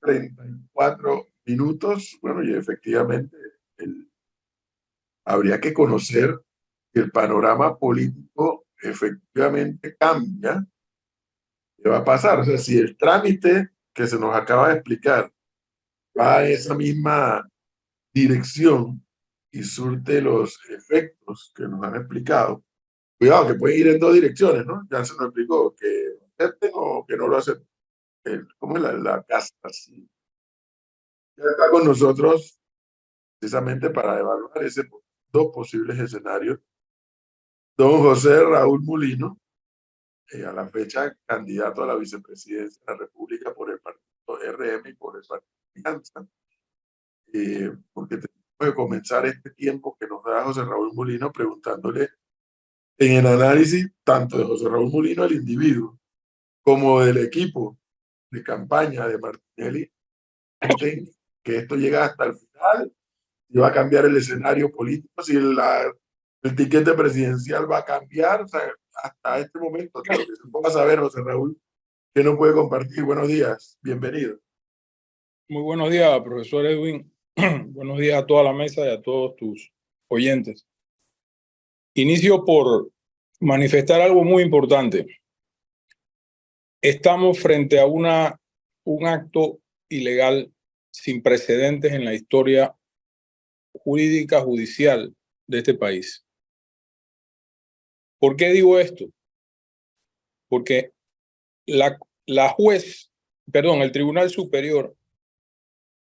34 minutos. Bueno, y efectivamente habría que conocer que el panorama político efectivamente cambia. ¿Qué va a pasar? O sea, si el trámite que se nos acaba de explicar va en esa misma dirección y surte los efectos que nos han explicado, cuidado, que pueden ir en dos direcciones, ¿no? Ya se nos explicó que acepten o que no lo acepten. ¿Cómo es la casta? Sí. Ya está con nosotros precisamente para evaluar ese dos posibles escenarios. Don José Raúl Mulino, a la fecha candidato a la vicepresidencia de la República por el partido RM y por el partido Alianza, porque tenemos que comenzar este tiempo que nos da José Raúl Mulino preguntándole en el análisis tanto de José Raúl Mulino, el individuo, como del equipo de campaña de Martinelli, que esto llega hasta el final, si va a cambiar el escenario político, si el tiquete presidencial va a cambiar, o sea, hasta este momento, hasta lo que se pueda saber, José Raúl, que no puede compartir. Buenos días, bienvenido. Muy buenos días, profesor Edwin. Buenos días a toda la mesa y a todos tus oyentes. Inicio por manifestar algo muy importante. Estamos frente a un acto ilegal sin precedentes en la historia jurídica judicial de este país. ¿Por qué digo esto? Porque el Tribunal Superior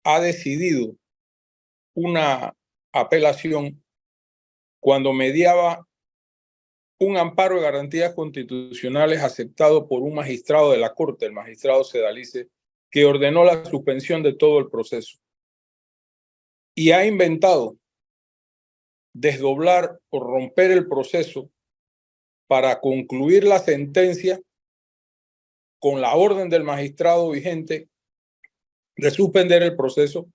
ha decidido una apelación cuando mediaba un amparo de garantías constitucionales aceptado por un magistrado de la Corte, el magistrado Sedalice, que ordenó la suspensión de todo el proceso. Y ha inventado desdoblar o romper el proceso para concluir la sentencia con la orden del magistrado vigente de suspender el proceso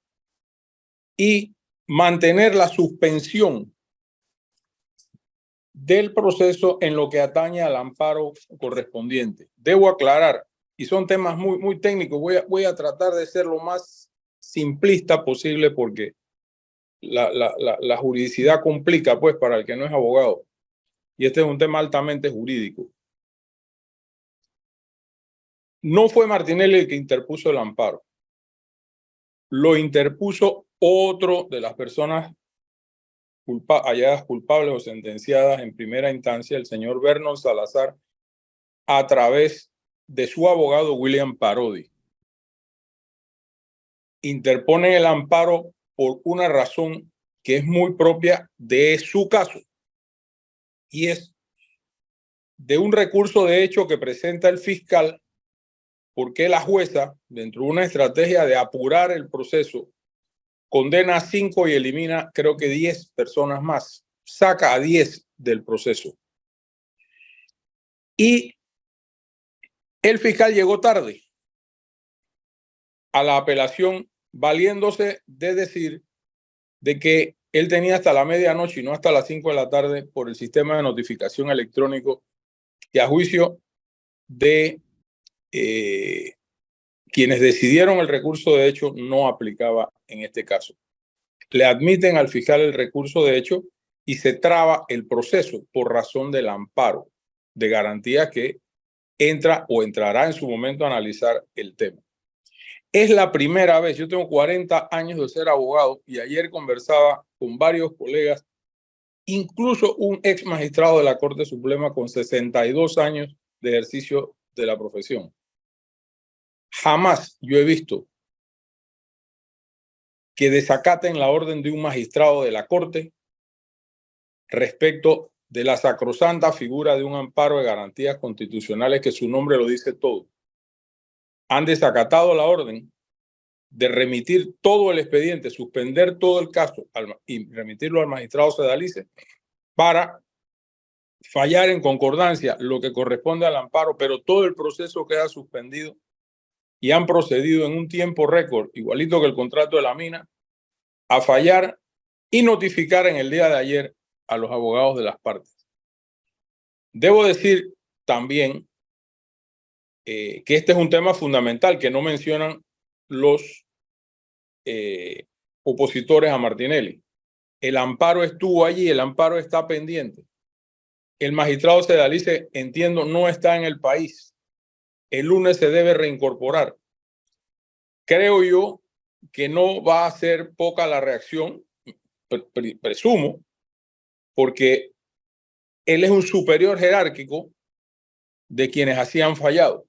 y mantener la suspensión del proceso en lo que atañe al amparo correspondiente. Debo aclarar, y son temas muy técnicos, voy a tratar de ser lo más simplista posible porque la juridicidad complica pues para el que no es abogado. Y este es un tema altamente jurídico. No fue Martinelli el que interpuso el amparo. Lo interpuso otro de las personas halladas culpables o sentenciadas en primera instancia, el señor Vernon Salazar, a través de su abogado William Parodi. Interponen el amparo por una razón que es muy propia de su caso, y es de un recurso de hecho que presenta el fiscal porque la jueza, dentro de una estrategia de apurar el proceso, condena a 5 y elimina creo que 10 personas más, saca a 10 del proceso. Y el fiscal llegó tarde a la apelación, valiéndose de decir de que él tenía hasta la medianoche y no hasta las 5 de la tarde por el sistema de notificación electrónico que a juicio de quienes decidieron el recurso de hecho no aplicaba en este caso. Le admiten al fiscal el recurso de hecho y se traba el proceso por razón del amparo de garantía que entra o entrará en su momento a analizar el tema. Es la primera vez, yo tengo 40 años de ser abogado y ayer conversaba con varios colegas, incluso un ex magistrado de la Corte Suprema con 62 años de ejercicio de la profesión. Jamás yo he visto que desacaten la orden de un magistrado de la Corte respecto de la sacrosanta figura de un amparo de garantías constitucionales que su nombre lo dice todo. Han desacatado la orden de remitir todo el expediente, suspender todo el caso y remitirlo al magistrado Sedalice para fallar en concordancia lo que corresponde al amparo, pero todo el proceso queda suspendido y han procedido en un tiempo récord, igualito que el contrato de la mina, a fallar y notificar en el día de ayer a los abogados de las partes. Debo decir también que este es un tema fundamental que no mencionan los opositores a Martinelli. El amparo estuvo allí, el amparo está pendiente. El magistrado Sedalice, entiendo, no está en el país. El lunes se debe reincorporar. Creo yo que no va a ser poca la reacción, presumo, porque él es un superior jerárquico de quienes así han fallado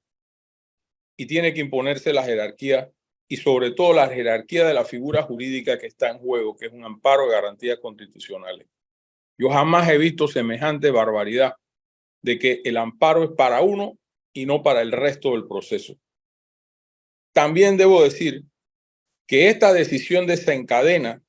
y tiene que imponerse la jerarquía y sobre todo la jerarquía de la figura jurídica que está en juego, que es un amparo de garantías constitucionales. Yo jamás he visto semejante barbaridad de que el amparo es para uno y no para el resto del proceso. También debo decir que esta decisión desencadena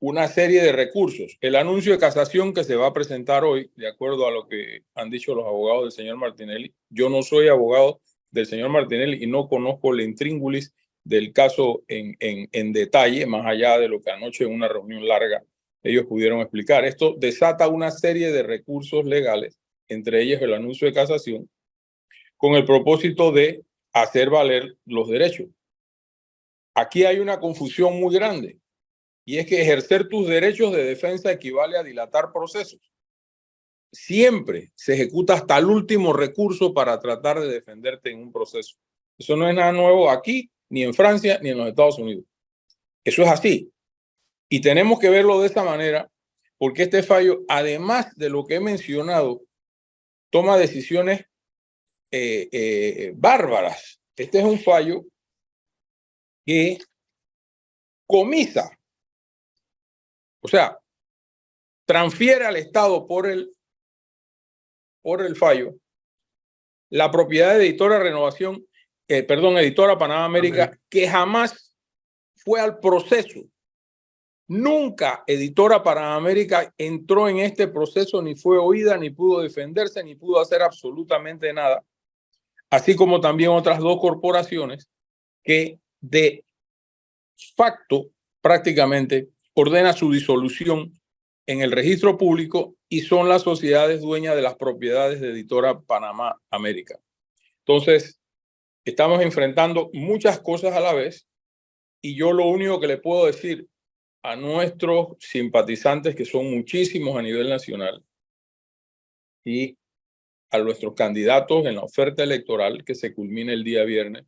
una serie de recursos. El anuncio de casación que se va a presentar hoy, de acuerdo a lo que han dicho los abogados del señor Martinelli, yo no soy abogado del señor Martinelli y no conozco el intríngulis del caso en detalle, más allá de lo que anoche en una reunión larga ellos pudieron explicar. Esto desata una serie de recursos legales, entre ellos el anuncio de casación, con el propósito de hacer valer los derechos. Aquí hay una confusión muy grande. Y es que ejercer tus derechos de defensa equivale a dilatar procesos. Siempre se ejecuta hasta el último recurso para tratar de defenderte en un proceso. Eso no es nada nuevo aquí, ni en Francia, ni en los Estados Unidos. Eso es así. Y tenemos que verlo de esa manera, porque este fallo, además de lo que he mencionado, toma decisiones bárbaras. Este es un fallo que comisa, o sea, transfiere al Estado por el fallo la propiedad de Editora Renovación, Editora Panamá América, que jamás fue al proceso. Nunca Editora Panamá América entró en este proceso, ni fue oída, ni pudo defenderse, ni pudo hacer absolutamente nada. Así como también otras dos corporaciones que de facto prácticamente ordena su disolución en el registro público y son las sociedades dueñas de las propiedades de Editora Panamá América. Entonces, estamos enfrentando muchas cosas a la vez y yo lo único que le puedo decir a nuestros simpatizantes, que son muchísimos a nivel nacional, y a nuestros candidatos en la oferta electoral que se culmina el día viernes,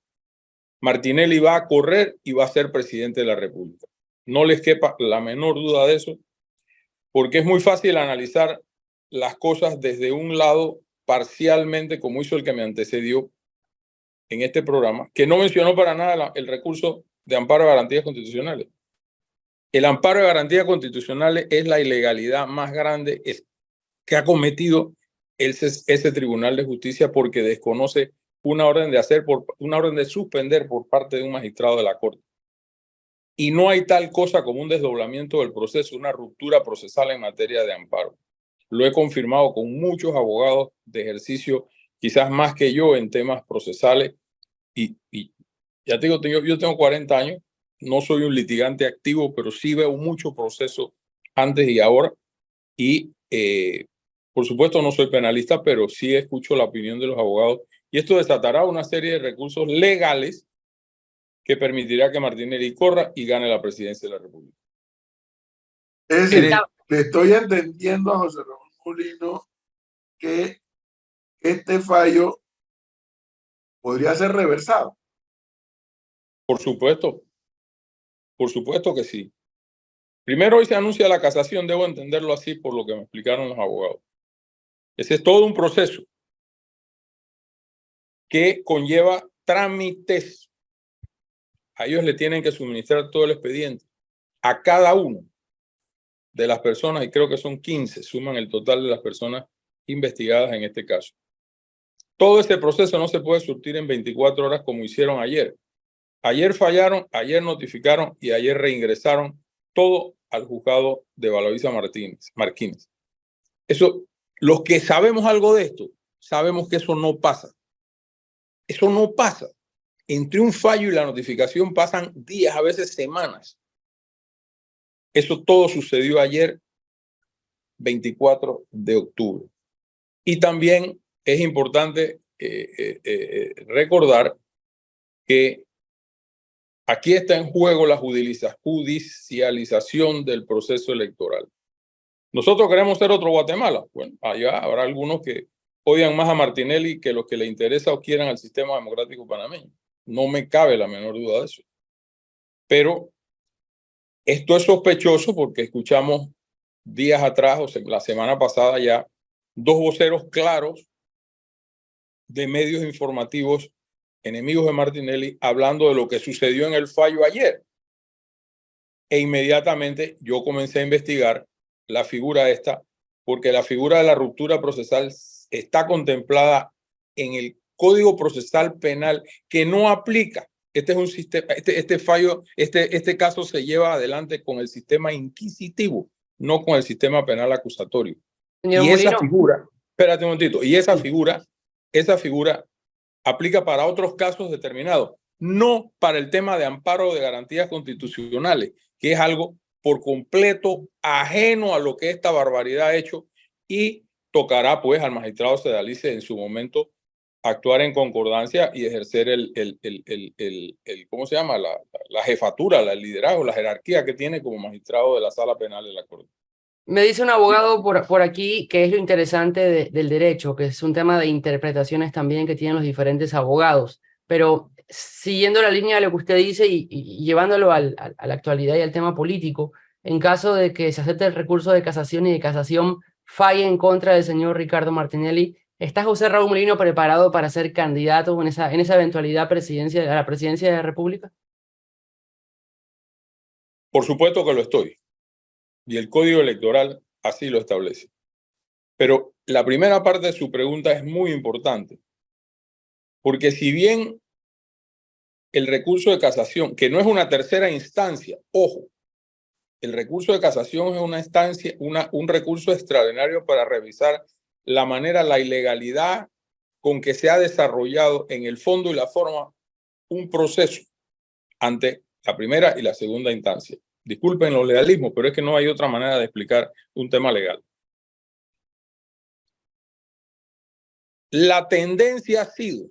Martinelli va a correr y va a ser presidente de la República. No les quepa la menor duda de eso, porque es muy fácil analizar las cosas desde un lado parcialmente, como hizo el que me antecedió en este programa, que no mencionó para nada el recurso de amparo de garantías constitucionales. El amparo de garantías constitucionales es la ilegalidad más grande que ha cometido ese Tribunal de Justicia, porque desconoce una orden de suspender por parte de un magistrado de la Corte. Y no hay tal cosa como un desdoblamiento del proceso, una ruptura procesal en materia de amparo. Lo he confirmado con muchos abogados de ejercicio, quizás más que yo en temas procesales. Y ya te digo, yo tengo 40 años, no soy un litigante activo, pero sí veo mucho proceso antes y ahora. Y por supuesto no soy penalista, pero sí escucho la opinión de los abogados. Y esto desatará una serie de recursos legales que permitirá que Martinelli corra y gane la presidencia de la República. Es decir, le estoy entendiendo a José Ramón Molino que este fallo podría ser reversado. Por supuesto que sí. Primero hoy se anuncia la casación, debo entenderlo así por lo que me explicaron los abogados. Ese es todo un proceso que conlleva trámites. A ellos le tienen que suministrar todo el expediente a cada uno de las personas, y creo que son 15, suman el total de las personas investigadas en este caso. Todo este proceso no se puede surtir en 24 horas como hicieron ayer. Ayer fallaron, ayer notificaron y ayer reingresaron todo al juzgado de Balavisa Martínez. Eso, los que sabemos algo de esto, sabemos que eso no pasa. Eso no pasa. Entre un fallo y la notificación pasan días, a veces semanas. Eso todo sucedió ayer, 24 de octubre. Y también es importante recordar que aquí está en juego la judicialización del proceso electoral. Nosotros queremos ser otro Guatemala. Bueno, allá habrá algunos que odian más a Martinelli que los que le interesa o quieran al sistema democrático panameño. No me cabe la menor duda de eso. Pero esto es sospechoso porque escuchamos días atrás, o sea, la semana pasada ya, dos voceros claros de medios informativos enemigos de Martinelli hablando de lo que sucedió en el fallo ayer. E inmediatamente yo comencé a investigar la figura esta, porque la figura de la ruptura procesal está contemplada en el Código Procesal Penal, que no aplica. Este es un sistema, este caso se lleva adelante con el sistema inquisitivo, no con el sistema penal acusatorio. Señor y Molino. Esa figura, espérate un momentito, y esa figura aplica para otros casos determinados, no para el tema de amparo de garantías constitucionales, que es algo por completo ajeno a lo que esta barbaridad ha hecho, y tocará pues al magistrado Sedalice en su momento actuar en concordancia y ejercer ¿cómo se llama? La jefatura, el liderazgo, la jerarquía que tiene como magistrado de la Sala Penal de la Corte. Me dice un abogado por aquí que es lo interesante del derecho, que es un tema de interpretaciones también que tienen los diferentes abogados, pero siguiendo la línea de lo que usted dice y llevándolo a la actualidad y al tema político, en caso de que se acepte el recurso de casación y de casación falle en contra del señor Ricardo Martinelli, ¿está José Raúl Molino preparado para ser candidato en esa eventualidad a la presidencia de la República? Por supuesto que lo estoy. Y el Código Electoral así lo establece. Pero la primera parte de su pregunta es muy importante, porque si bien el recurso de casación, que no es una tercera instancia, ojo, el recurso de casación es una instancia, un recurso extraordinario para revisar la ilegalidad con que se ha desarrollado en el fondo y la forma un proceso ante la primera y la segunda instancia. Disculpen los legalismos, pero es que no hay otra manera de explicar un tema legal. La tendencia ha sido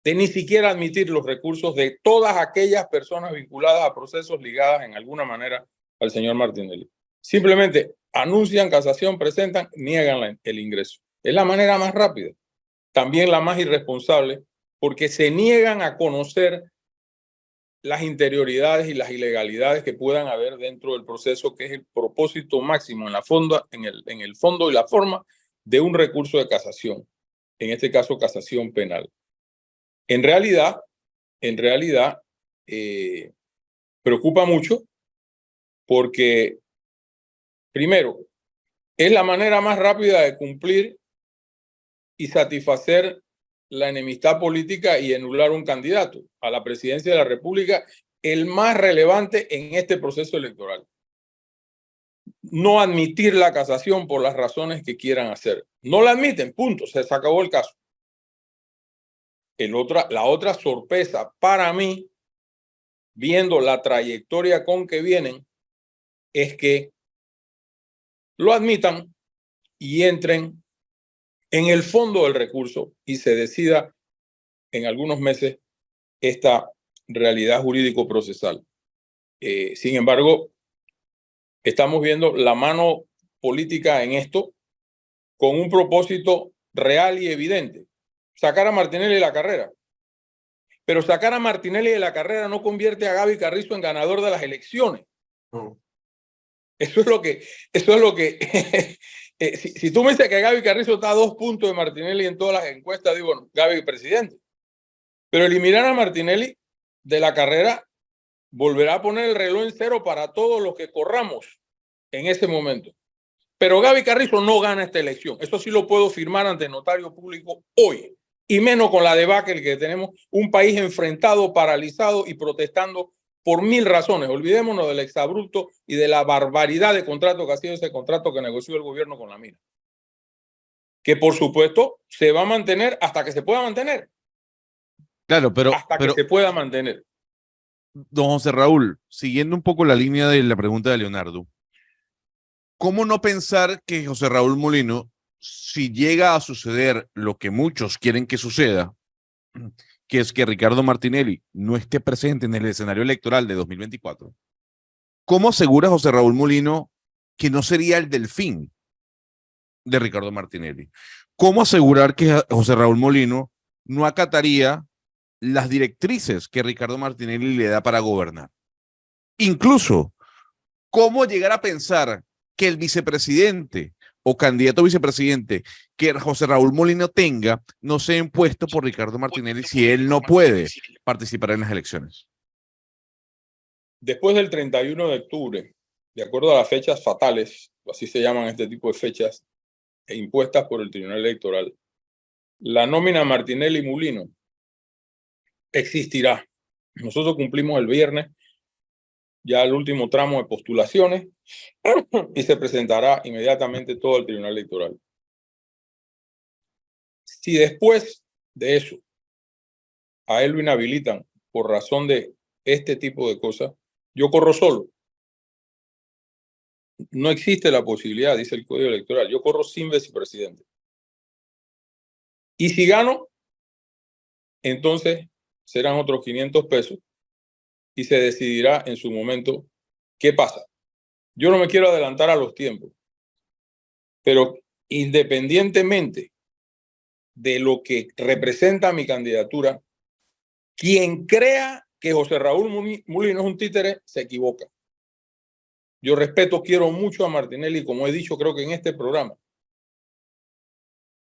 de ni siquiera admitir los recursos de todas aquellas personas vinculadas a procesos ligadas en alguna manera al señor Martinelli. Simplemente anuncian casación, presentan, niegan el ingreso. Es la manera más rápida, también la más irresponsable, porque se niegan a conocer las interioridades y las ilegalidades que puedan haber dentro del proceso, que es el propósito máximo en el fondo y la forma de un recurso de casación, en este caso casación penal. En realidad, preocupa mucho porque, primero, es la manera más rápida de cumplir y satisfacer la enemistad política y anular un candidato a la presidencia de la República, el más relevante en este proceso electoral. No admitir la casación por las razones que quieran hacer. No la admiten, punto, se acabó el caso. La otra sorpresa para mí, viendo la trayectoria con que vienen, es que lo admitan y entren en el fondo del recurso y se decida en algunos meses esta realidad jurídico-procesal. Sin embargo, estamos viendo la mano política en esto con un propósito real y evidente: sacar a Martinelli de la carrera. Pero sacar a Martinelli de la carrera no convierte a Gaby Carrizo en ganador de las elecciones. No. Eso es lo que si tú me dices que Gaby Carrizo está a 2 puntos de Martinelli en todas las encuestas, digo, no, Gaby presidente. Pero eliminar a Martinelli de la carrera volverá a poner el reloj en cero para todos los que corramos en ese momento. Pero Gaby Carrizo no gana esta elección. Eso sí lo puedo firmar ante notario público hoy. Y menos con la debacle que tenemos, un país enfrentado, paralizado y protestando por 1000 razones. Olvidémonos del exabrupto y de la barbaridad de contrato que ha sido ese contrato que negoció el gobierno con la mina. Que por supuesto se va a mantener hasta que se pueda mantener. Claro, pero que se pueda mantener. Don José Raúl, siguiendo un poco la línea de la pregunta de Leonardo, ¿cómo no pensar que José Raúl Molino, si llega a suceder lo que muchos quieren que suceda, que es que Ricardo Martinelli no esté presente en el escenario electoral de 2024, ¿cómo asegura José Raúl Mulino que no sería el delfín de Ricardo Martinelli? ¿Cómo asegurar que José Raúl Mulino no acataría las directrices que Ricardo Martinelli le da para gobernar? Incluso, ¿cómo llegar a pensar que el vicepresidente o candidato a vicepresidente que José Raúl Mulino tenga no sea impuesto por Ricardo Martinelli si él no puede participar en las elecciones? Después del 31 de octubre, de acuerdo a las fechas fatales, así se llaman este tipo de fechas, impuestas por el Tribunal Electoral, la nómina Martinelli-Mulino existirá. Nosotros cumplimos el viernes ya el último tramo de postulaciones y se presentará inmediatamente todo el Tribunal Electoral. Si después de eso a él lo inhabilitan por razón de este tipo de cosas, yo corro solo. No existe la posibilidad, dice el Código Electoral, yo corro sin vicepresidente. Y si gano, entonces serán otros 500 pesos y se decidirá en su momento qué pasa. Yo no me quiero adelantar a los tiempos, pero independientemente de lo que representa mi candidatura, quien crea que José Raúl Mulino es un títere se equivoca. Yo respeto, quiero mucho a Martinelli, como he dicho, creo que en este programa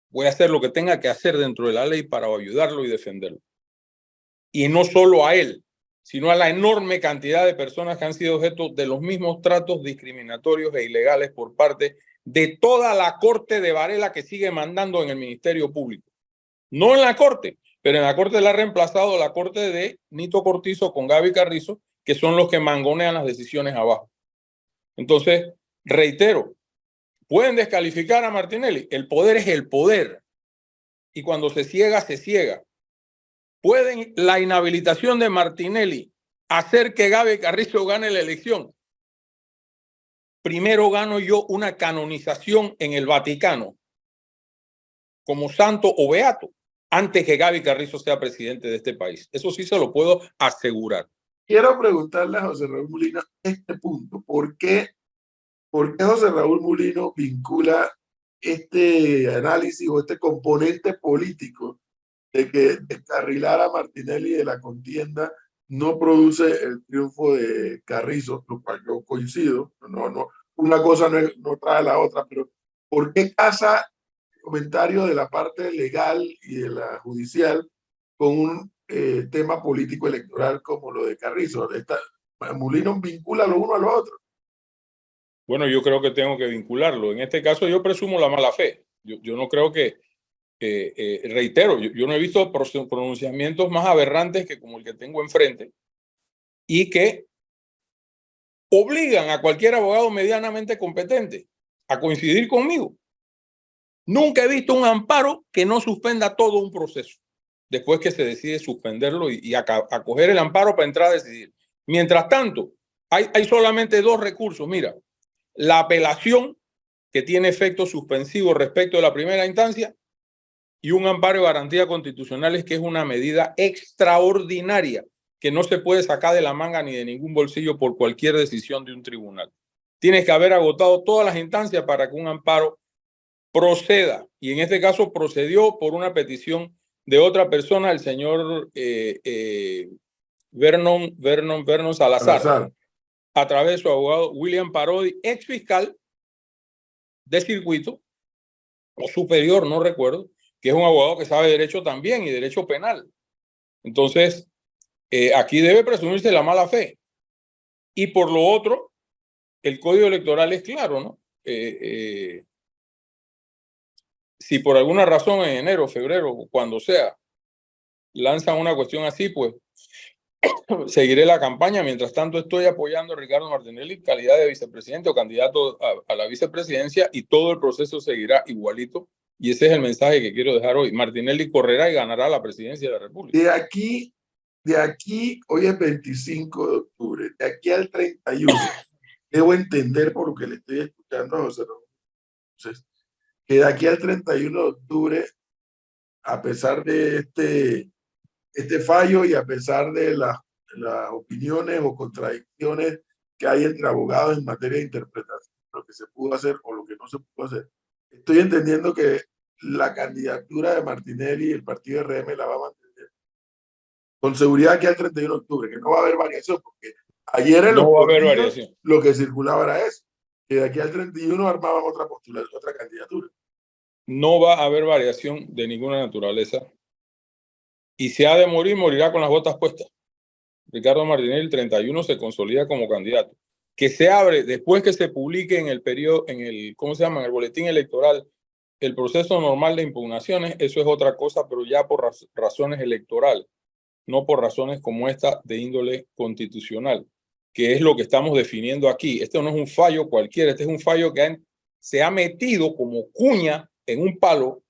voy a hacer lo que tenga que hacer dentro de la ley para ayudarlo y defenderlo. Y no solo a él, sino a la enorme cantidad de personas que han sido objeto de los mismos tratos discriminatorios e ilegales por parte de toda la corte de Varela que sigue mandando en el Ministerio Público. No en la corte, pero en la corte la ha reemplazado la corte de Nito Cortizo con Gaby Carrizo, que son los que mangonean las decisiones abajo. Entonces, reitero, pueden descalificar a Martinelli. El poder es el poder. Y cuando se ciega, se ciega. ¿Pueden la inhabilitación de Martinelli hacer que Gaby Carrizo gane la elección? Primero gano yo una canonización en el Vaticano como santo o beato antes que Gaby Carrizo sea presidente de este país. Eso sí se lo puedo asegurar. Quiero preguntarle a José Raúl Mulino este punto. ¿Por qué José Raúl Mulino vincula este análisis o este componente político de que descarrilar a Martinelli de la contienda no produce el triunfo de Carrizo, lo cual yo coincido? Una cosa no trae a la otra, pero ¿por qué casa el comentario de la parte legal y de la judicial con un tema político electoral como lo de Carrizo? Mulino vincula lo uno a lo otro. Bueno, yo creo que tengo que vincularlo. En este caso yo presumo la mala fe. Yo no creo que, reitero, yo no he visto pronunciamientos más aberrantes que como el que tengo enfrente y que obligan a cualquier abogado medianamente competente a coincidir conmigo. Nunca he visto un amparo que no suspenda todo un proceso después que se decide suspenderlo y acoger el amparo para entrar a decidir. Mientras tanto, hay solamente dos recursos. Mira, la apelación, que tiene efecto suspensivo respecto de la primera instancia, y un amparo de garantías constitucionales, que es una medida extraordinaria que no se puede sacar de la manga ni de ningún bolsillo por cualquier decisión de un tribunal. Tienes que haber agotado todas las instancias para que un amparo proceda. Y en este caso procedió por una petición de otra persona, el señor Vernon Salazar, a través de su abogado William Parodi, ex fiscal de circuito o superior, no recuerdo, que es un abogado que sabe derecho también y derecho penal. Entonces, aquí debe presumirse la mala fe. Y por lo otro, el Código Electoral es claro, ¿no? Si por alguna razón en enero, febrero, cuando sea, lanzan una cuestión así, pues seguiré la campaña. Mientras tanto, estoy apoyando a Ricardo Martinelli en calidad de vicepresidente o candidato a la vicepresidencia, y todo el proceso seguirá igualito. Y ese es el mensaje que quiero dejar hoy. Martinelli correrá y ganará la presidencia de la República. De aquí, hoy es 25 de octubre, de aquí al 31, debo entender por lo que le estoy escuchando a José Raúl. Entonces, que de aquí al 31 de octubre, a pesar de este este fallo y a pesar de las opiniones o contradicciones que hay entre abogados en materia de interpretación, lo que se pudo hacer o lo que no se pudo hacer, estoy entendiendo que la candidatura de Martinelli y el partido RM la va a mantener con seguridad que al 31 de octubre, que no va a haber variación, porque ayer en los No va a haber corrillos variación. lo que circulaba era eso, que de aquí al 31 armaban otra postura, otra candidatura. No va a haber variación de ninguna naturaleza. Y si ha de morir, morirá con las botas puestas. Ricardo Martinelli el 31 se consolida como candidato. Que se abre después que se publique en el periodo, en el, ¿cómo se llama? En el boletín electoral, el proceso normal de impugnaciones, eso es otra cosa, pero ya por razones electorales, no por razones como esta de índole constitucional, que es lo que estamos definiendo aquí. Este no es un fallo cualquiera, este es un fallo que se ha metido como cuña en un palo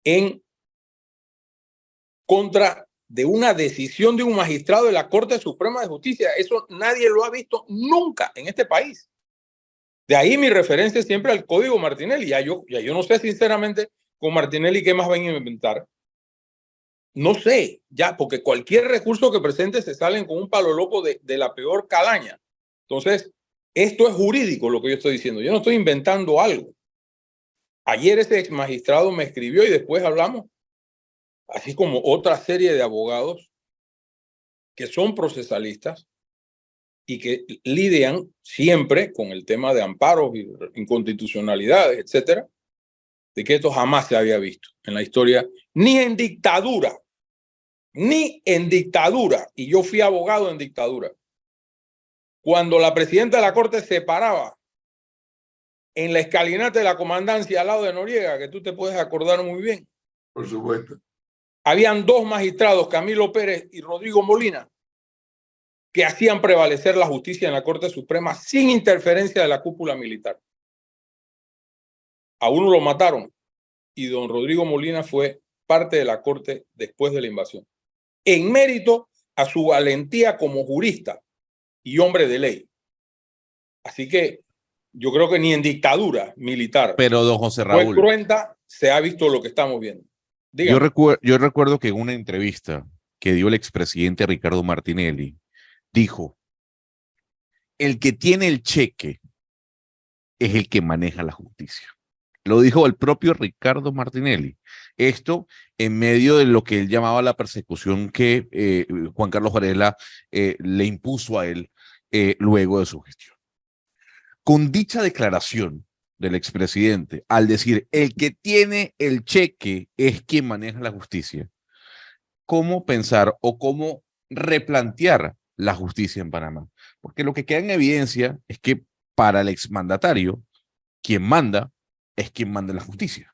en contra de una decisión de un magistrado de la Corte Suprema de Justicia. Eso nadie lo ha visto nunca en este país. De ahí mi referencia siempre al Código Martinelli. Ya yo no sé sinceramente con Martinelli qué más van a inventar. No sé, ya, porque cualquier recurso que presente se salen con un palo loco de la peor calaña. Entonces, esto es jurídico lo que yo estoy diciendo. Yo no estoy inventando algo. Ayer ese ex magistrado me escribió y después hablamos, así como otra serie de abogados que son procesalistas y que lidian siempre con el tema de amparos y inconstitucionalidades, etcétera, de que esto jamás se había visto en la historia, ni en dictadura, y yo fui abogado en dictadura. Cuando la presidenta de la Corte se paraba en la escalinata de la comandancia al lado de Noriega, que tú te puedes acordar muy bien. Por supuesto. Habían dos magistrados, Camilo Pérez y Rodrigo Molina, que hacían prevalecer la justicia en la Corte Suprema sin interferencia de la cúpula militar. A uno lo mataron y don Rodrigo Molina fue parte de la Corte después de la invasión, en mérito a su valentía como jurista y hombre de ley. Así que yo creo que ni en dictadura militar, Pero don José fue Raúl, cruenta, se ha visto lo que estamos viendo. yo recuerdo que en una entrevista que dio el expresidente Ricardo Martinelli, dijo, el que tiene el cheque es el que maneja la justicia. Lo dijo el propio Ricardo Martinelli. Esto en medio de lo que él llamaba la persecución que Juan Carlos Varela le impuso a él luego de su gestión. Con dicha declaración del expresidente, al decir el que tiene el cheque es quien maneja la justicia, ¿cómo pensar o cómo replantear la justicia en Panamá? Porque lo que queda en evidencia es que para el exmandatario, quien manda es quien manda en la justicia.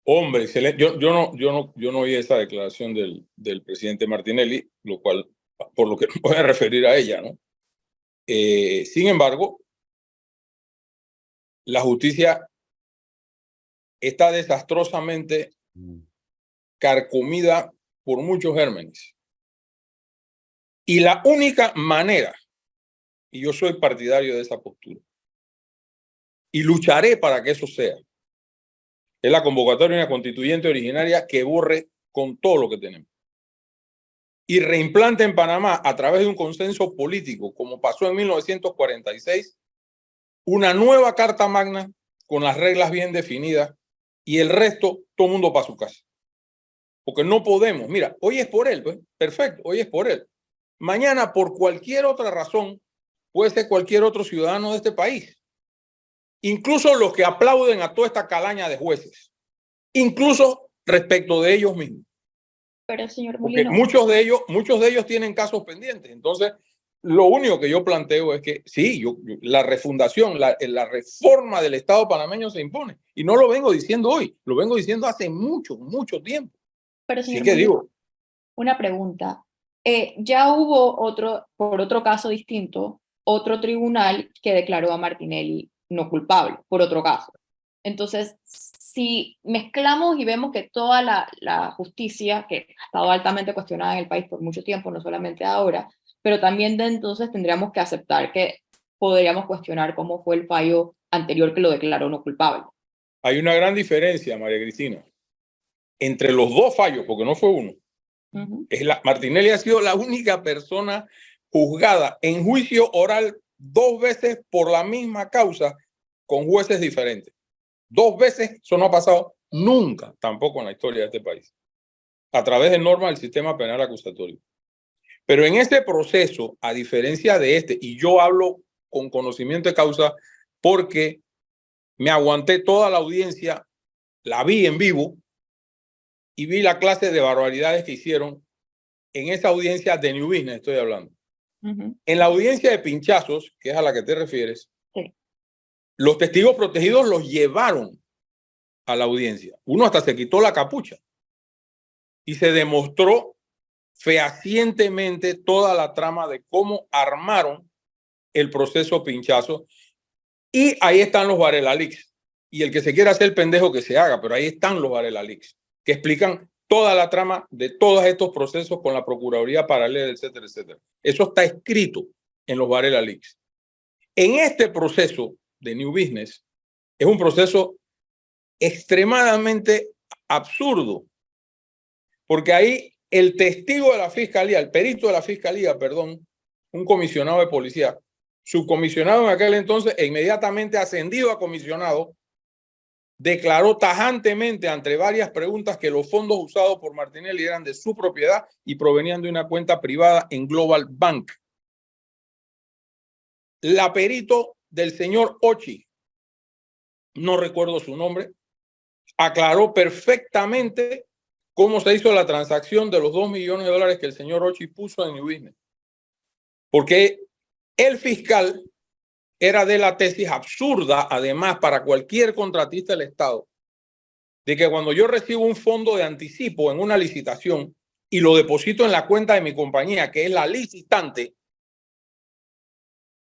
Hombre, excelente. Yo no oí esa declaración del presidente Martinelli, lo cual, por lo que me voy a referir a ella, ¿no? Sin embargo, la justicia está desastrosamente carcomida por muchos gérmenes. Y la única manera, y yo soy partidario de esa postura, y lucharé para que eso sea, es la convocatoria de una constituyente originaria que borre con todo lo que tenemos y reimplante en Panamá a través de un consenso político, como pasó en 1946, una nueva Carta Magna con las reglas bien definidas y el resto, todo el mundo para su casa. Porque no podemos, mira, hoy es por él, pues, perfecto, hoy es por él. Mañana, por cualquier otra razón, puede ser cualquier otro ciudadano de este país. Incluso los que aplauden a toda esta calaña de jueces, incluso respecto de ellos mismos. Pero, señor Molino, muchos de ellos tienen casos pendientes. Entonces, lo único que yo planteo es que sí, la refundación, la reforma del Estado panameño se impone. Y no lo vengo diciendo hoy, lo vengo diciendo hace mucho tiempo. pero señor Así que Molino, digo, una pregunta. Ya hubo por otro caso distinto, otro tribunal que declaró a Martinelli no culpable, por otro caso. Entonces, si mezclamos y vemos que toda la justicia, que ha estado altamente cuestionada en el país por mucho tiempo, no solamente ahora, pero también entonces tendríamos que aceptar que podríamos cuestionar cómo fue el fallo anterior que lo declaró no culpable. hay una gran diferencia, María Cristina, entre los dos fallos, porque no fue uno, Martinelli ha sido la única persona juzgada en juicio oral 2 veces por la misma causa con jueces diferentes. 2 veces, eso no ha pasado nunca, tampoco en la historia de este país, a través de normas del sistema penal acusatorio. Pero en este proceso, a diferencia de este, y yo hablo con conocimiento de causa porque me aguanté toda la audiencia, la vi en vivo y vi la clase de barbaridades que hicieron en esa audiencia de New Business, estoy hablando. En la audiencia de pinchazos, que es a la que te refieres, sí, los testigos protegidos los llevaron a la audiencia. Uno hasta se quitó la capucha y se demostró fehacientemente toda la trama de cómo armaron el proceso pinchazo. Y ahí están los Varela Leaks. Y el que se quiera hacer pendejo que se haga, pero ahí están los Varela Leaks, que explican toda la trama de todos estos procesos con la Procuraduría Paralela, etcétera, etcétera. Eso está escrito en los Varela Leaks. En este proceso de New Business es un proceso extremadamente absurdo, porque ahí el testigo de la fiscalía, el perito de la fiscalía, perdón, un comisionado de policía, subcomisionado en aquel entonces e inmediatamente ascendido a comisionado, declaró tajantemente ante varias preguntas que los fondos usados por Martinelli eran de su propiedad y provenían de una cuenta privada en Global Bank. La perito del señor Ochi, no recuerdo su nombre, aclaró perfectamente cómo se hizo la transacción de los $2 millones que el señor Ochi puso en New Business. Porque el fiscal era de la tesis absurda, además, para cualquier contratista del Estado, de que cuando yo recibo un fondo de anticipo en una licitación y lo deposito en la cuenta de mi compañía, que es la licitante,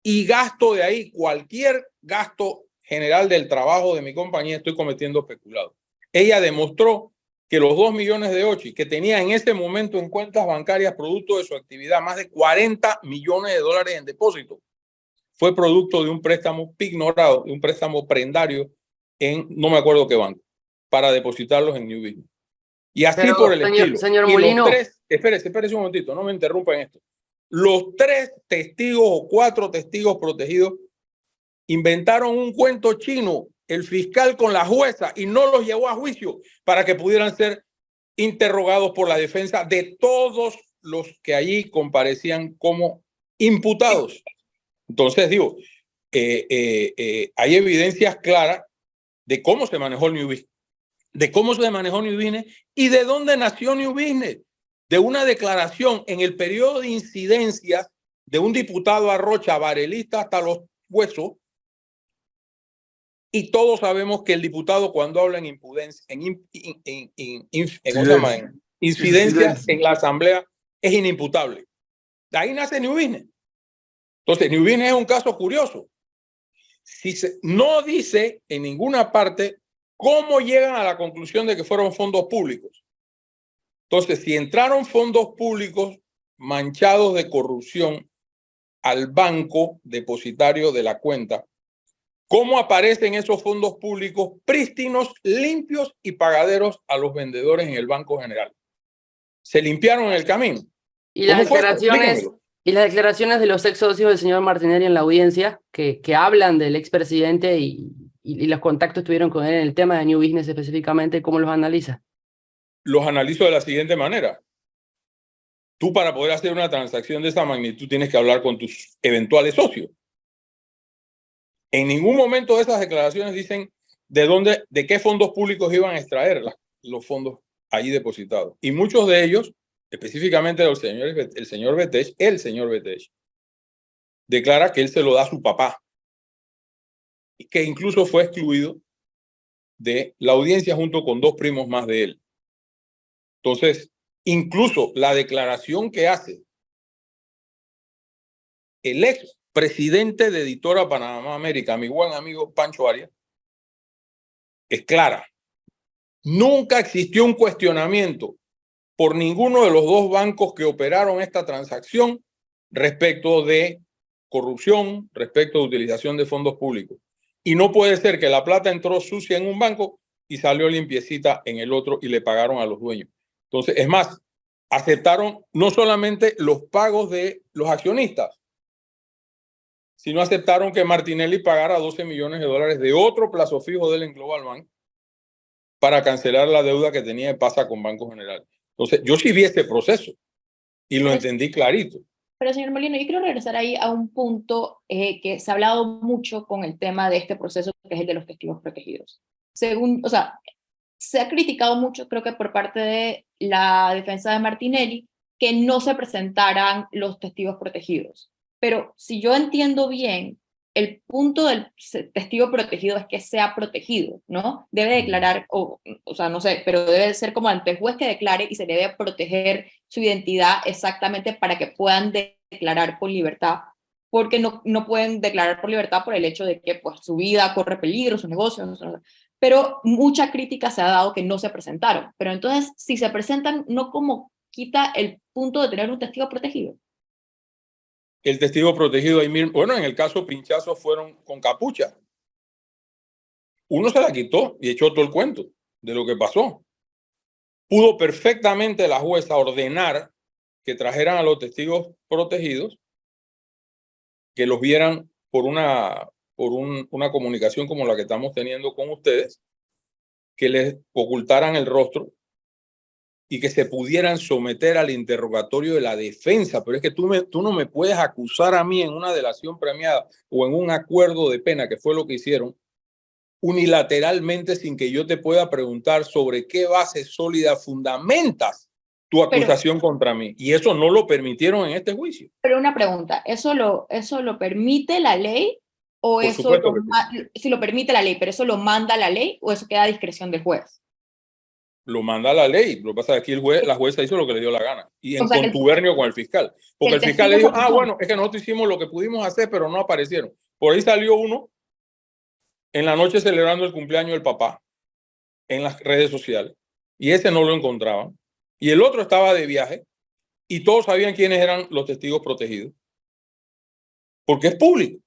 y gasto de ahí cualquier gasto general del trabajo de mi compañía, estoy cometiendo peculado. Ella demostró que los 2 millones de Ochi, que tenía en ese momento en cuentas bancarias producto de su actividad más de $40 millones en depósito, fue producto de un préstamo pignorado, de un préstamo prendario en no me acuerdo qué banco, para depositarlos en New Business. Y así Pero, por el estilo. Señor y Molino. los 3, espérese un momentito, no me interrumpa en esto. Los 3 testigos o 4 testigos protegidos inventaron un cuento chino, el fiscal con la jueza, y no los llevó a juicio para que pudieran ser interrogados por la defensa de todos los que allí comparecían como imputados. Entonces, digo, hay evidencias claras de cómo se manejó el New Business, de cómo se manejó New Business y de dónde nació New Business. De una declaración en el periodo de incidencias de un diputado Arrocha, varelista hasta los huesos, y todos sabemos que el diputado cuando habla en impudencia, incidencias en la asamblea es inimputable. De ahí nace New Business. Entonces, New Business es un caso curioso. No dice en ninguna parte cómo llegan a la conclusión de que fueron fondos públicos. Entonces, si entraron fondos públicos manchados de corrupción al banco depositario de la cuenta, ¿cómo aparecen esos fondos públicos prístinos, limpios y pagaderos a los vendedores en el Banco General? ¿Se limpiaron en el camino? Y las declaraciones de los ex socios del señor Martinelli en la audiencia, que hablan del expresidente y los contactos que tuvieron con él en el tema de New Business específicamente, ¿cómo los analiza? Los analizo de la siguiente manera. Tú, para poder hacer una transacción de esa magnitud, tienes que hablar con tus eventuales socios. En ningún momento de esas declaraciones dicen de qué fondos públicos iban a extraer los fondos allí depositados. Y muchos de ellos, específicamente el señor Betech, declara que él se lo da a su papá y que incluso fue excluido de la audiencia junto con 2 primos más de él. Entonces, incluso la declaración que hace el ex presidente de Editora Panamá América, mi buen amigo Pancho Arias, es clara. Nunca existió un cuestionamiento por ninguno de los 2 bancos que operaron esta transacción respecto de corrupción, respecto de utilización de fondos públicos. Y no puede ser que la plata entró sucia en un banco y salió limpiecita en el otro y le pagaron a los dueños. Entonces, es más, aceptaron no solamente los pagos de los accionistas, sino aceptaron que Martinelli pagara $12 millones de otro plazo fijo del Global Bank para cancelar la deuda que tenía de PASA con Banco General. Entonces, yo sí vi ese proceso y lo entendí clarito. Pero, señor Molino, yo quiero regresar ahí a un punto que se ha hablado mucho con el tema de este proceso, que es el de los testigos protegidos. Según, o sea, se ha criticado mucho, creo que por parte de la defensa de Martinelli, que no se presentaran los testigos protegidos. Pero si yo entiendo bien, el punto del testigo protegido es que sea protegido, ¿no? Debe declarar, o sea, no sé, pero debe ser como ante el juez que declare y se debe proteger su identidad exactamente para que puedan declarar por libertad, porque no pueden declarar por libertad por el hecho de que pues, su vida corre peligro, su negocio, pero mucha crítica se ha dado que no se presentaron. Pero entonces, si se presentan, ¿no como quita el punto de tener un testigo protegido? El testigo protegido ahí mismo, bueno, en el caso Pinchazo fueron con capucha. Uno se la quitó y echó todo el cuento de lo que pasó. Pudo perfectamente la jueza ordenar que trajeran a los testigos protegidos, que los vieran por una comunicación como la que estamos teniendo con ustedes, que les ocultaran el rostro y que se pudieran someter al interrogatorio de la defensa. Pero es que tú no me puedes acusar a mí en una delación premiada o en un acuerdo de pena, que fue lo que hicieron, unilateralmente sin que yo te pueda preguntar sobre qué base sólida fundamentas tu acusación contra mí. Y eso no lo permitieron en este juicio. Pero una pregunta, ¿eso lo permite la ley? ¿O Por eso sí lo permite la ley, pero eso lo manda la ley o eso queda a discreción del juez? Lo manda la ley. Lo que pasa es que aquí la jueza hizo lo que le dio la gana y en contubernio con el fiscal. Porque el fiscal le dijo, bueno, es que nosotros hicimos lo que pudimos hacer, pero no aparecieron. Por ahí salió uno en la noche celebrando el cumpleaños del papá en las redes sociales y ese no lo encontraban. Y el otro estaba de viaje y todos sabían quiénes eran los testigos protegidos. Porque es público.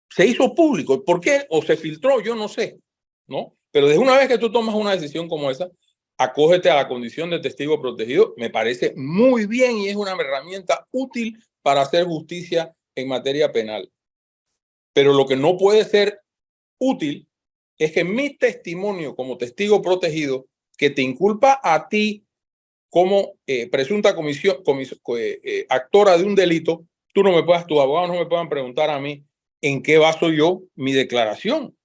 Se hizo público. ¿Por qué? O se filtró, yo no sé, ¿no? Pero desde una vez que tú tomas una decisión como esa, acógete a la condición de testigo protegido. Me parece muy bien y es una herramienta útil para hacer justicia en materia penal. Pero lo que no puede ser útil es que mi testimonio como testigo protegido, que te inculpa a ti como presunta actora de un delito, tú no me puedas, tus abogados no me puedan preguntar a mí en qué baso yo mi declaración.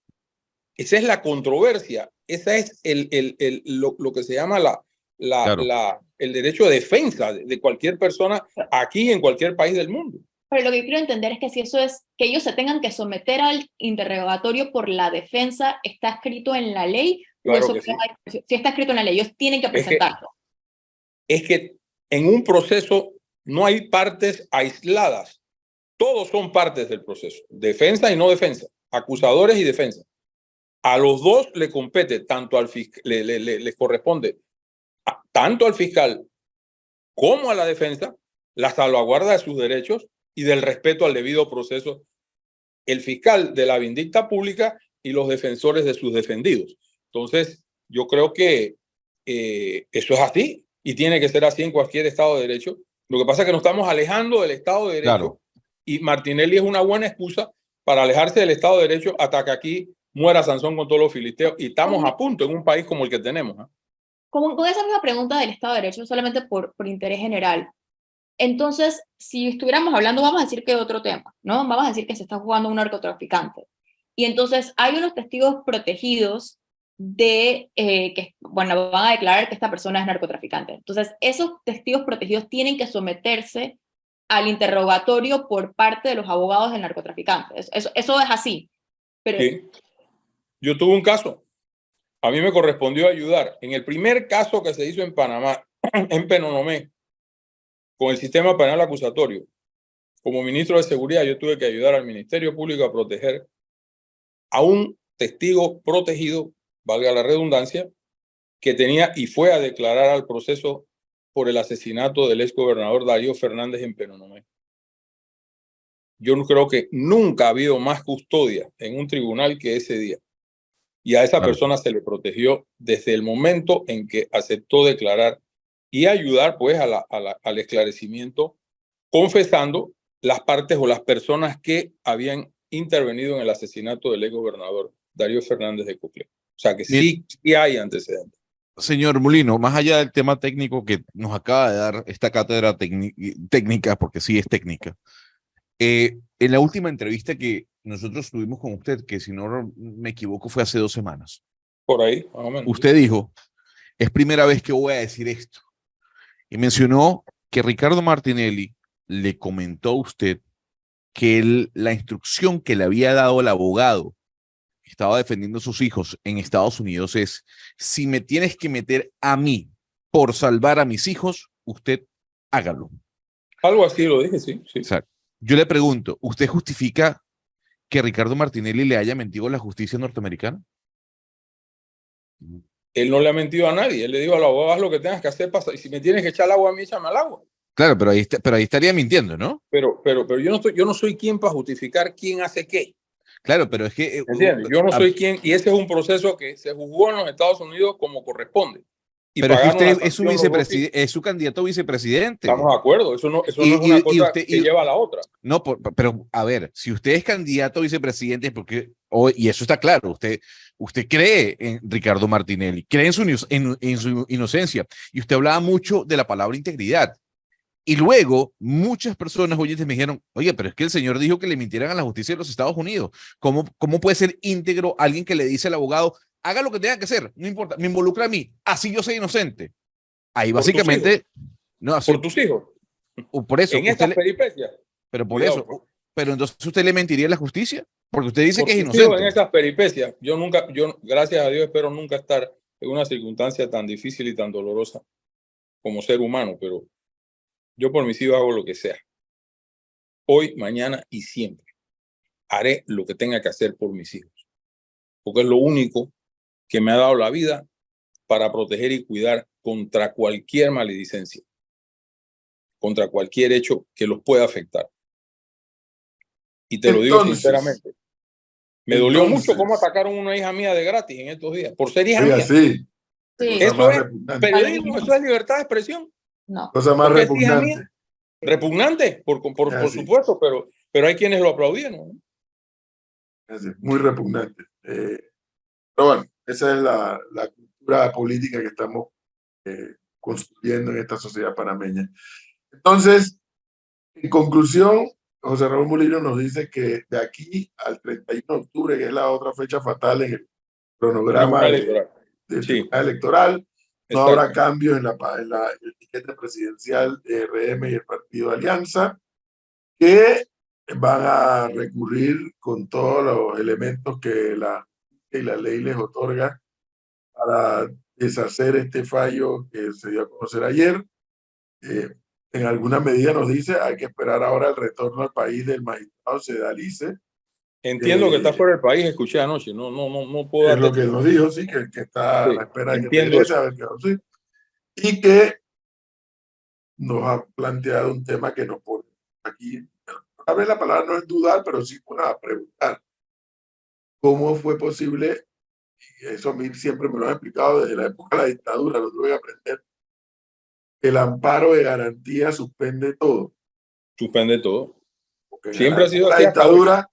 Esa es la controversia. Esa es lo que se llama el derecho de defensa de cualquier persona aquí en cualquier país del mundo. Pero lo que quiero entender es que si eso es que ellos se tengan que someter al interrogatorio por la defensa, ¿está escrito en la ley? Claro o eso que sí. Si está escrito en la ley, ellos tienen que presentarlo. Es que en un proceso no hay partes aisladas. Todos son partes del proceso. Defensa y no defensa. Acusadores y defensa. A los dos le compete, tanto al fiscal, les corresponde tanto al fiscal como a la defensa la salvaguarda de sus derechos y del respeto al debido proceso. El fiscal de la vindicta pública y los defensores de sus defendidos. Entonces, yo creo que eso es así y tiene que ser así en cualquier Estado de Derecho. Lo que pasa es que nos estamos alejando del Estado de Derecho. Claro. Y Martinelli es una buena excusa para alejarse del Estado de Derecho hasta que aquí muera Sansón con todos los filisteos. Y estamos a punto en un país como el que tenemos. Con esa misma pregunta del Estado de Derecho, solamente por interés general. Entonces, si estuviéramos hablando, vamos a decir que otro tema, ¿no? Vamos a decir que se está jugando un narcotraficante. Y entonces hay unos testigos protegidos que, bueno, van a declarar que esta persona es narcotraficante. Entonces, esos testigos protegidos tienen que someterse al interrogatorio por parte de los abogados del narcotraficante. Eso es así. Pero... Sí. Yo tuve un caso. A mí me correspondió ayudar. En el primer caso que se hizo en Panamá, en Penonomé, con el sistema penal acusatorio, como ministro de Seguridad, yo tuve que ayudar al Ministerio Público a proteger a un testigo protegido, valga la redundancia, que tenía y fue a declarar al proceso por el asesinato del exgobernador Darío Fernández en Penonomé. Yo creo que nunca ha habido más custodia en un tribunal que ese día. Y a esa persona se le protegió desde el momento en que aceptó declarar y ayudar pues al esclarecimiento, confesando las partes o las personas que habían intervenido en el asesinato del ex gobernador Darío Fernández de Coclé. O sea que sí hay antecedentes. Señor Molino, más allá del tema técnico que nos acaba de dar esta cátedra técnica, porque sí es técnica, en la última entrevista que nosotros tuvimos con usted, que si no me equivoco fue hace 2 semanas, Por ahí, más o menos. usted dijo, es primera vez que voy a decir esto, y mencionó que Ricardo Martinelli le comentó a usted que la instrucción que le había dado el abogado que estaba defendiendo a sus hijos en Estados Unidos es, si me tienes que meter a mí por salvar a mis hijos, usted hágalo. Algo así lo dije, sí. O sea, yo le pregunto, ¿usted justifica que Ricardo Martinelli le haya mentido a la justicia norteamericana? Él no le ha mentido a nadie. Él le dijo al abogado, haz lo que tengas que hacer, y si me tienes que echar el agua a mí, échame al agua. Claro, pero ahí estaría mintiendo, ¿no? Pero yo no soy quien para justificar quién hace qué. Claro, pero es que... ¿Entiendes? Yo no soy quien, y ese es un proceso que se juzgó en los Estados Unidos como corresponde. Y pero es que usted es su candidato a vicepresidente. Estamos de acuerdo, eso no es una cosa que lleva a la otra. No, pero a ver, si usted es candidato a vicepresidente, porque y eso está claro, usted cree en Ricardo Martinelli, cree en su inocencia, y usted hablaba mucho de la palabra integridad. Y luego muchas personas oyentes me dijeron, oye, pero es que el señor dijo que le mintieran a la justicia de los Estados Unidos. ¿Cómo puede ser íntegro alguien que le dice al abogado, haga lo que tenga que hacer, no importa, me involucra a mí, así yo soy inocente? Ahí básicamente... No, así, por tus hijos. Por eso. En estas peripecias. Pero por eso. Pero entonces usted le mentiría a la justicia, porque usted dice que es inocente. inocente. En esas peripecias, yo gracias a Dios, espero nunca estar en una circunstancia tan difícil y tan dolorosa como ser humano, pero yo por mis hijos hago lo que sea. Hoy, mañana y siempre haré lo que tenga que hacer por mis hijos, porque es lo único que me ha dado la vida para proteger y cuidar contra cualquier maledicencia, contra cualquier hecho que los pueda afectar. Y te lo digo sinceramente. Me dolió mucho cómo atacaron a una hija mía de gratis en estos días, por ser hija mía. Sí. Eso es periodismo, eso es libertad de expresión. No. Cosa más repugnante. Repugnante, por supuesto, pero hay quienes lo aplaudieron. Muy repugnante. Pero bueno, esa es la cultura política que estamos construyendo en esta sociedad panameña. Entonces, en conclusión, José Raúl Molino nos dice que de aquí al 31 de octubre, que es la otra fecha fatal en el cronograma del Tribunal Electoral, no habrá cambios en el tiquete presidencial de RM y el Partido de Alianza, que van a recurrir con todos los elementos que la ley les otorga para deshacer este fallo que se dio a conocer ayer. En alguna medida nos dice hay que esperar ahora el retorno al país del magistrado Sedalice. Entiendo que está fuera del país, escuché anoche, no puedo... Es lo que nos dijo, sí, que está a la espera de que regrese, a ver qué sí. Y que nos ha planteado un tema que nos pone aquí, a ver, la palabra no es dudar, pero sí a preguntar cómo fue posible, y eso a mí siempre me lo han explicado desde la época de la dictadura, lo tuve que aprender, el amparo de garantía suspende todo. Suspende todo. Porque siempre ha sido la así. Dictadura,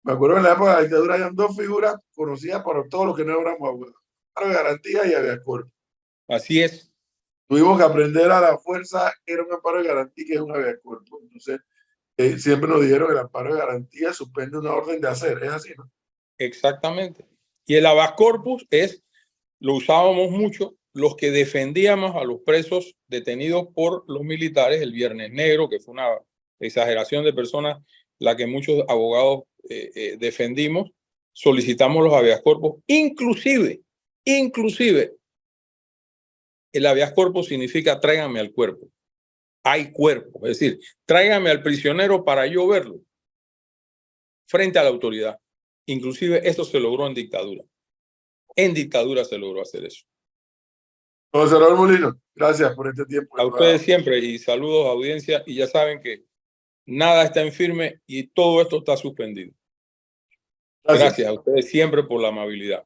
me acuerdo en la época de la dictadura habían dos figuras conocidas por todos los que no éramos abogados: amparo de garantía y habeas corpus. Así es. Tuvimos que aprender a la fuerza que era un amparo de garantía y que es un habeas corpus. Entonces, siempre nos dijeron que el amparo de garantía suspende una orden de hacer. Es así, ¿no? Exactamente. Y el habeas corpus lo usábamos mucho los que defendíamos a los presos detenidos por los militares el Viernes Negro, que fue una exageración de personas la que muchos abogados defendimos. Solicitamos los habeas corpus, inclusive el habeas corpus significa tráiganme al cuerpo. Hay cuerpo, es decir, tráiganme al prisionero para yo verlo frente a la autoridad. Inclusive eso se logró en dictadura. En dictadura se logró hacer eso. José Raúl Molino, gracias por este tiempo. A ustedes siempre, y saludos a audiencia, y ya saben que nada está en firme y todo esto está suspendido. Gracias a ustedes siempre por la amabilidad.